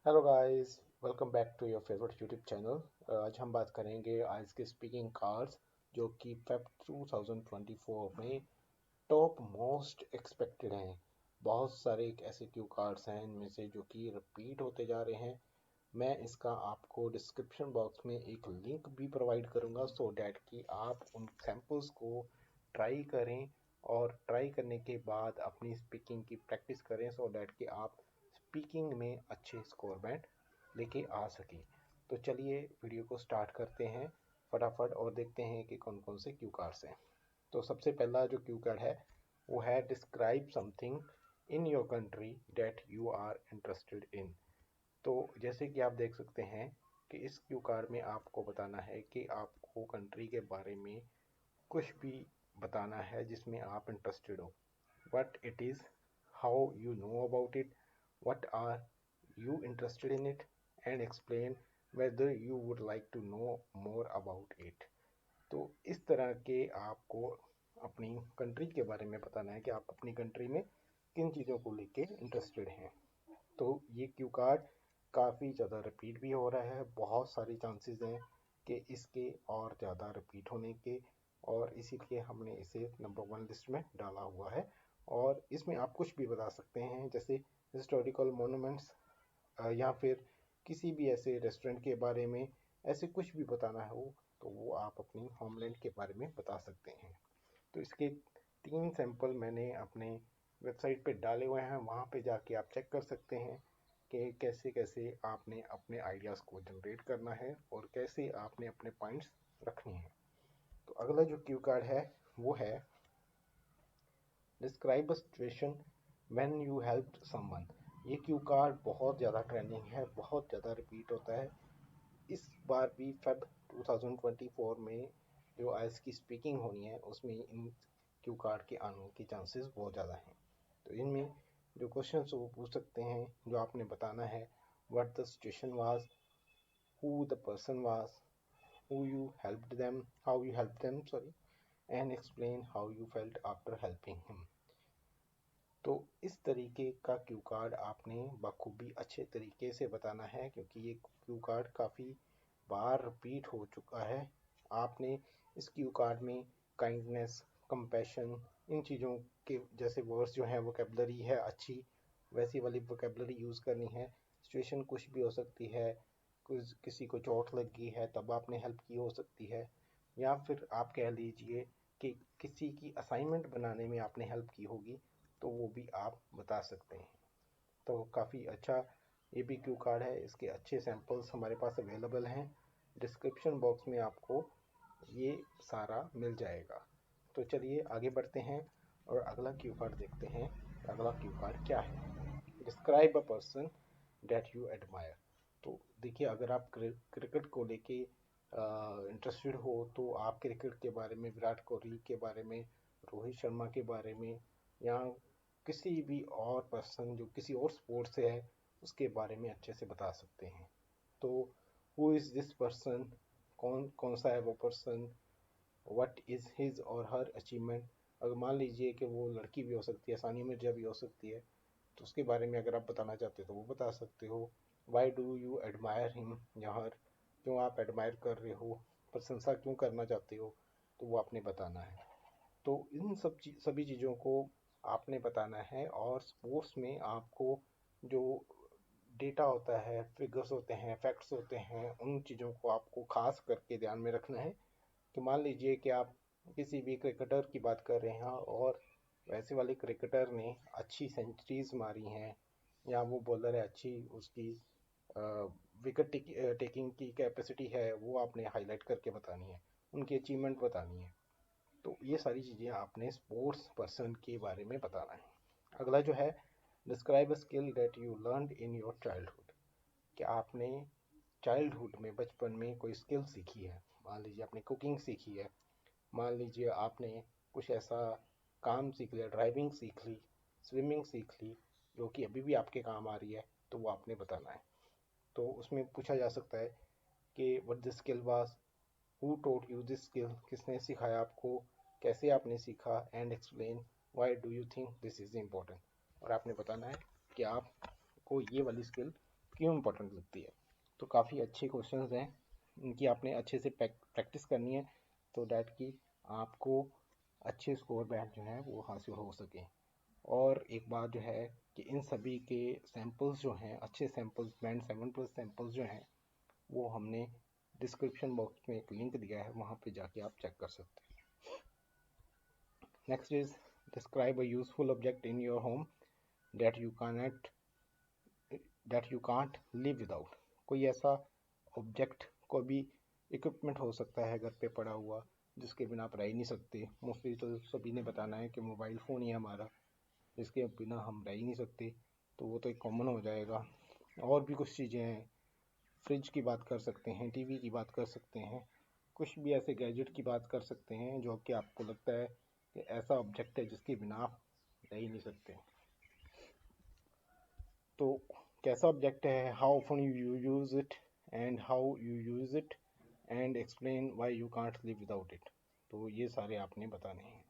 Hello guys, welcome back to your favourite YouTube channel. आज हम बात करेंगे आज के स्पीकिंग कार्ड्स जो कि फेब 2024 में टॉप मोस्ट एक्सपेक्टेड हैं। बहुत सारे एक ऐसे क्यू कार्ड्स हैं इनमें से जो कि रिपीट होते जा रहे हैं। मैं इसका आपको डिस्क्रिप्शन बॉक्स में एक लिंक भी प्रोवाइड करूंगा सो डैट कि आप उन सैम्पल्स को ट्राई करें और ट्राई करने के बाद अपनी स्पीकिंग की प्रैक्टिस करें सो डैट कि आप स्पीकिंग में अच्छे स्कोर बैंड लेके आ सकें। तो चलिए वीडियो को स्टार्ट करते हैं फटाफट और देखते हैं कि कौन कौन से क्यू कार्ड्स हैं। तो सबसे पहला जो क्यू कार्ड है वो है describe something in your country that you are interested in. तो जैसे कि आप देख सकते हैं कि इस क्यू कार्ड में आपको बताना है कि आपको कंट्री के बारे में कुछ भी बताना है जिसमें आप इंटरेस्टेड हो। What it is, how you know about it, what are you interested in it, and explain whether you would like to know more about it। तो इस तरह के आपको अपनी कंट्री के बारे में बताना है कि आप अपनी कंट्री में किन चीज़ों को लेके इंटरेस्टेड हैं। तो ये क्यू कार्ड काफ़ी ज़्यादा रिपीट भी हो रहा है, बहुत सारी चांसेस हैं कि इसके और ज़्यादा रिपीट होने के, और इसीलिए हमने इसे नंबर वन लिस्ट में डाला हुआ है। और इसमें आप कुछ भी बता सकते हैं जैसे हिस्टोरिकल मोनूमेंट्स या फिर किसी भी ऐसे रेस्टोरेंट के बारे में, ऐसे कुछ भी बताना हो तो वो आप अपनी होमलैंड के बारे में बता सकते हैं। तो इसके 3 सैंपल मैंने अपने वेबसाइट पे डाले हुए हैं, वहाँ पे जाके आप चेक कर सकते हैं कि कैसे कैसे आपने अपने आइडियाज़ को जनरेट करना है और कैसे आपने अपने पॉइंट्स रखने हैं। तो अगला जो क्यू कार्ड है वो है describe a situation when you helped someone. ये क्यू कार्ड बहुत ज़्यादा ट्रेंडिंग है, बहुत ज़्यादा रिपीट होता है। इस बार भी फेब 2024 में जो आइल्स की स्पीकिंग होनी है उसमें इन क्यू कार्ड के आने के चांसेस बहुत ज़्यादा हैं। तो इनमें जो क्वेश्चन वो पूछ सकते हैं, जो आपने बताना है, what the situation was, who the person was, who you helped them, how you help them sorry, and explain how you felt after helping him. तो इस तरीके का क्यू कार्ड आपने बखूबी अच्छे तरीके से बताना है क्योंकि ये क्यू कार्ड काफ़ी बार रिपीट हो चुका है। आपने इस क्यू कार्ड में काइंडनेस, कंपैशन, इन चीज़ों के जैसे वर्ड्स जो हैं, वोकेबलरी है अच्छी, वैसी वाली वोकेबलरी यूज़ करनी है। सिचुएशन कुछ भी हो सकती है, कुछ किसी को चोट लग गई है तब आपने हेल्प की हो सकती है, या फिर आप कह लीजिए कि किसी की असाइनमेंट बनाने में आपने हेल्प की होगी, तो वो भी आप बता सकते हैं। तो काफ़ी अच्छा ये भी क्यू कार्ड है, इसके अच्छे सैंपल्स हमारे पास अवेलेबल हैं। डिस्क्रिप्शन बॉक्स में आपको ये सारा मिल जाएगा। तो चलिए आगे बढ़ते हैं और अगला क्यू कार्ड देखते हैं। अगला क्यू कार्ड क्या है? Describe a person that you admire. तो देखिए, अगर आप क्रिकेट को लेके इंटरेस्टेड हो तो आप क्रिकेट के बारे में, विराट कोहली के बारे में, रोहित शर्मा के बारे में, या किसी भी और पर्सन जो किसी और स्पोर्ट से है उसके बारे में अच्छे से बता सकते हैं। तो हु इज़ दिस पर्सन, कौन कौन सा है वो पर्सन, व्हाट इज़ हिज और हर अचीवमेंट। अगर मान लीजिए कि वो लड़की भी हो सकती है, सानिया मिर्जा भी हो सकती है, तो उसके बारे में अगर आप बताना चाहते हो तो वो बता सकते हो। Why do you admire him, या हर, क्यों आप एडमायर कर रहे हो, प्रशंसा क्यों करना चाहते हो, तो वो आपने बताना है। तो इन सभी चीज़ों को आपने बताना है। और स्पोर्ट्स में आपको जो डेटा होता है, फिगर्स होते हैं, फैक्ट्स होते हैं, उन चीज़ों को आपको खास करके ध्यान में रखना है। कि मान लीजिए कि आप किसी भी क्रिकेटर की बात कर रहे हैं और वैसे वाले क्रिकेटर ने अच्छी सेंचुरीज मारी हैं, या वो बॉलर है अच्छी, उसकी विकेट टेकिंग की कैपेसिटी है, वो आपने हाईलाइट करके बतानी है, उनकी अचीवमेंट बतानी है। तो ये सारी चीज़ें आपने स्पोर्ट्स पर्सन के बारे में बताना है। अगला जो है describe a skill that you learned in your childhood. कि आपने चाइल्डहुड में, बचपन में कोई स्किल सीखी है। मान लीजिए आपने कुकिंग सीखी है, मान लीजिए आपने कुछ ऐसा काम सीख लिया, ड्राइविंग सीख ली, स्विमिंग सीख ली, जो कि अभी भी आपके काम आ रही है, तो वो आपने बताना है। तो उसमें पूछा जा सकता है कि what this skill was, who taught you this skill, किसने सिखाया आपको, कैसे आपने सीखा, and explain why do you think this is important. और आपने बताना है कि आपको ये वाली स्किल क्यों इम्पोर्टेंट लगती है। तो काफ़ी अच्छे क्वेश्चंस हैं, इनकी आपने अच्छे से प्रैक्टिस करनी है तो डैट कि आपको अच्छे स्कोर बैंड जो है वो हासिल हो सके। और एक बात जो है कि इन सभी के सैम्पल्स जो हैं, अच्छे सैम्पल्स, बैंड 7+ सैम्पल्स जो हैं, वो हमने डिस्क्रिप्शन बॉक्स में एक लिंक दिया है, वहाँ पे जाके आप चेक कर सकते हैं। Next is describe a useful object in your home that you cannot that you can't live without. कोई ऐसा ऑब्जेक्ट, कोई भी इक्विपमेंट हो सकता है घर पे पड़ा हुआ जिसके बिना आप रह ही नहीं सकते। मोस्टली तो सभी ने बताना है कि मोबाइल फ़ोन ही है हमारा, जिसके बिना हम रह ही नहीं सकते, तो वो तो एक कॉमन हो जाएगा। और भी कुछ चीज़ें हैं, फ्रिज की बात कर सकते हैं, टीवी की बात कर सकते हैं, कुछ भी ऐसे गैजेट की बात कर सकते हैं जो कि आपको लगता है कि ऐसा ऑब्जेक्ट है जिसके बिना आप रह ही नहीं सकते। तो कैसा ऑब्जेक्ट है, how often you use it and how you use it and explain why you can't live without it. तो ये सारे आपने बताने हैं।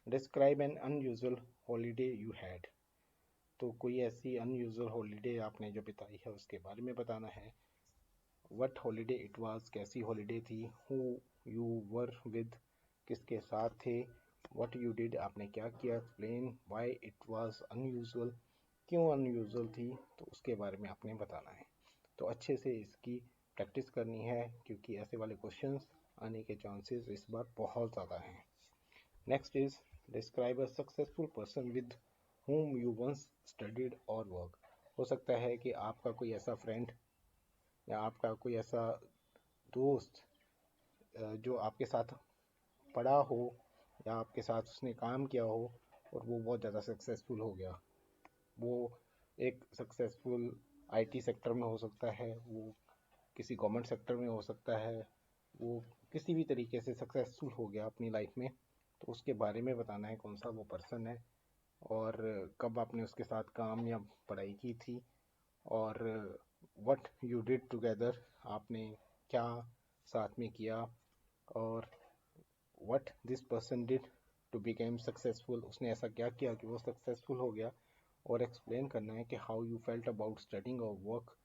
Describe N unusual holiday you had. तो कोई ऐसी अनयूजुअल हॉलीडे आपने जो बिताई है उसके बारे में बताना है। व्हाट हॉलीडे इट वाज, कैसी हॉलीडे थी। हु यू वर विद, किसके साथ थे। व्हाट यू डिड, आपने क्या किया। Explain why it was unusual, क्यों अनयूजुअल थी, तो उसके बारे में आपने बताना है। तो अच्छे से इसकी प्रैक्टिस करनी है क्योंकि ऐसे वाले क्वेश्चंस आने के चांसेस इस बार बहुत ज़्यादा हैं। Next is describe a successful person with whom you once studied or work। हो सकता है कि आपका कोई ऐसा फ्रेंड या आपका कोई ऐसा दोस्त जो आपके साथ पढ़ा हो या आपके साथ उसने काम किया हो और वो बहुत ज़्यादा सक्सेसफुल हो गया। वो एक सक्सेसफुल आईटी सेक्टर में हो सकता है, वो किसी गवर्नमेंट सेक्टर में हो सकता है, वो किसी भी तरीके से सक्सेसफुल हो गया अपनी लाइफ में। तो उसके बारे में बताना है कौन सा वो पर्सन है और कब आपने उसके साथ काम या पढ़ाई की थी, और व्हाट यू डिड टुगेदर, आपने क्या साथ में किया, और what this person did to became successful, उसने ऐसा क्या किया कि वो सक्सेसफुल हो गया। और एक्सप्लेन करना है कि how you felt about studying और वर्क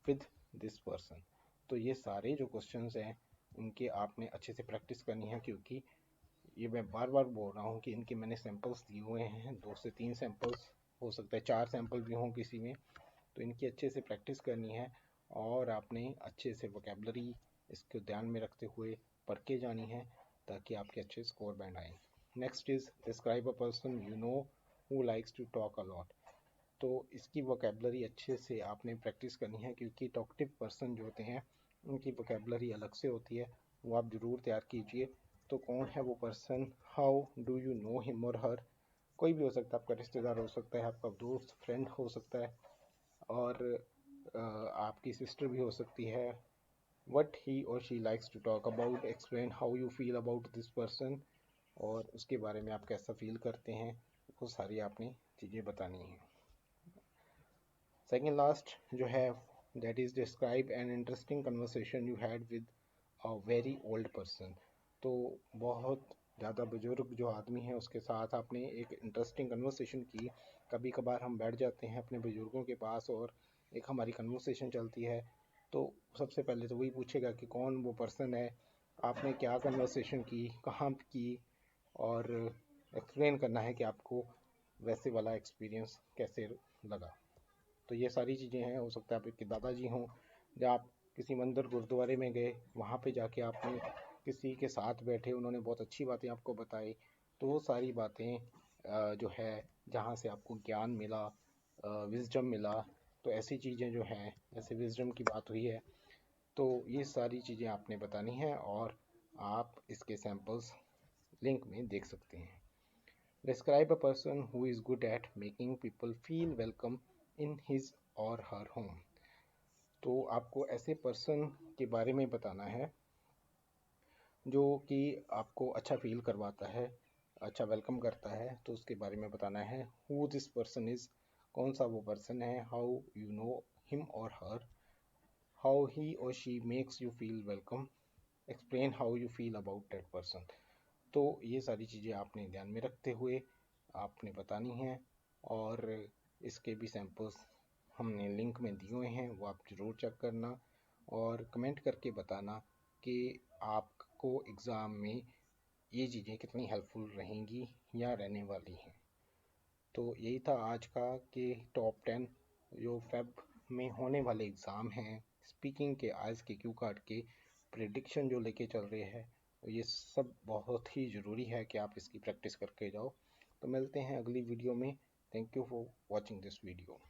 विद दिस पर्सन। तो ये सारे जो क्वेश्चंस हैं इनके आपने अच्छे से प्रैक्टिस करनी है क्योंकि ये मैं बार बार बोल रहा हूँ कि इनके मैंने सैंपल्स दिए हुए हैं, 2 से 3 सैंपल्स, हो सकता है 4 सैंपल भी हों किसी में। तो इनकी अच्छे से प्रैक्टिस करनी है और आपने अच्छे से वोकेबलरी इसको ध्यान में रखते हुए पढ़ के जानी है ताकि आपके अच्छे स्कोर बैंड आए। Next is describe a person you know who likes to talk a lot. तो इसकी वोकेबलरी अच्छे से आपने प्रैक्टिस करनी है क्योंकि टॉकटिव पर्सन जो होते हैं उनकी वोकेबलरी अलग से होती है, वो आप ज़रूर तैयार कीजिए। तो कौन है वो person, how do you know him और हर, कोई भी हो सकता है, आपका रिश्तेदार हो सकता है, आपका दोस्त फ्रेंड हो सकता है, और आपकी सिस्टर भी हो सकती है। वट ही और she likes to talk about, explain how you feel about this person, और उसके बारे में आप कैसा फील करते हैं, वो सारी आपने चीज़ें बतानी हैं। सेकेंड लास्ट जो है that is describe an interesting conversation you had with a very old person. तो बहुत ज़्यादा बुजुर्ग जो आदमी है उसके साथ आपने एक इंटरेस्टिंग कन्वर्सेशन की। कभी कभार हम बैठ जाते हैं अपने बुजुर्गों के पास और एक हमारी कन्वर्सेशन चलती है, तो सबसे पहले तो वही पूछेगा कि कौन वो पर्सन है, आपने क्या कन्वर्सेशन की, कहाँ की, और एक्सप्लेन करना है कि आपको वैसे वाला एक्सपीरियंस कैसे लगा। तो ये सारी चीज़ें हैं। हो सकता है आपके दादाजी हों या आप किसी मंदिर गुरुद्वारे में गए, वहाँ पे जाके आपने किसी के साथ बैठे, उन्होंने बहुत अच्छी बातें आपको बताई। तो वो सारी बातें जो है जहाँ से आपको ज्ञान मिला, विजडम मिला, तो ऐसी चीज़ें जो हैं, जैसे विजडम की बात हुई है, तो ये सारी चीज़ें आपने बतानी हैं और आप इसके सैम्पल्स लिंक में देख सकते हैं। Describe a person who is good at making people feel welcome in his और हर होम। तो आपको ऐसे पर्सन के बारे में बताना है जो कि आपको अच्छा फील करवाता है, अच्छा वेलकम करता है, तो उसके बारे में बताना है। हु दिस पर्सन इज़, कौन सा वो पर्सन है। हाउ यू नो हिम और हर, हाउ ही और she makes you feel welcome, explain how you feel about that person. तो ये सारी चीज़ें आपने ध्यान में रखते हुए आपने बतानी हैं और इसके भी सैंपल्स हमने लिंक में दिए हुए हैं, वो आप ज़रूर चेक करना और कमेंट करके बताना कि आपको एग्ज़ाम में ये चीज़ें कितनी हेल्पफुल रहेंगी या रहने वाली हैं। तो यही था आज का कि टॉप 10 जो फेब में होने वाले एग्ज़ाम हैं स्पीकिंग के, आइल्स के, क्यू कार्ड के प्रिडिक्शन जो लेके चल रहे हैं, ये सब बहुत ही ज़रूरी है कि आप इसकी प्रैक्टिस करके जाओ। तो मिलते हैं अगली वीडियो में। Thank you for watching this video.